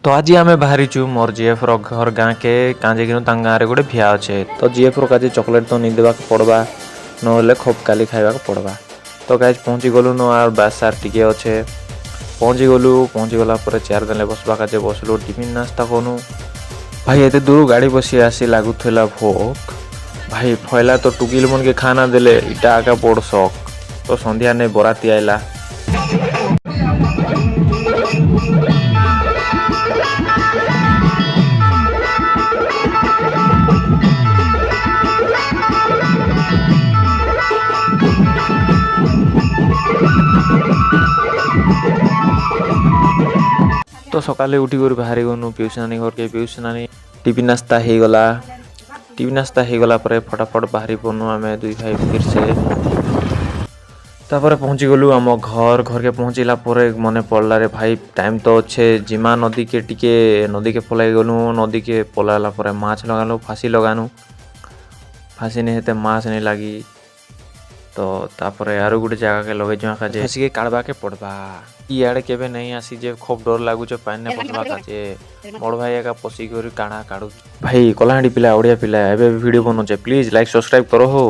तो आज आम बाहरीचु मोर जीएफ घर गाँ के काजे कि गाँव गोटे भिया अच्छे तो जीएफ काजे चॉकलेट तो नहीं देवा पड़वा ना खोप काली खावा पड़वा। तो गाइज पहुँची गलु न और बास सार टिके अच्छे पहुँची गला चेयर देले बसवा काजे बसलु टिफिन नास्ता कनु भाई एते दूर गाड़ी बसी आसी लगुला भोक भाई फैला तो टुकिल मन के खाना देले इटा आका बड़ शौक। तो संध्या ने बराती आइला तो सकाले उठी कर बाहरी गनु पीयूष नानी घर के पीयूष नानी टिफिन नास्ता हो गला फटाफट बाहरी पड़नु आम दुई भाई फिर से तापर पहुँची गलु आम घर के पहुँचला मन पड़ला रे भाई टाइम तो अच्छे जिमा नदी के टिके नदी के पलाई गलु नदी के पलाला माछ लगानु फाँसी लगानु फाँसी नहीं हेते माछ नहीं लगी। तो तापर यार गोटे जगह के लगे जो फाँसी के काढ़वा के पड़वा इे केवे नहीं आसी जे खूब डर लगुच पानी पसवा काजे बड़ भाई एका पशिक काढ़ा काढ़ु भाई कलाहांडी पिला ओडिया पिला एबे वीडियो बनाउछे प्लीज लाइक सब्सक्राइब करो हो।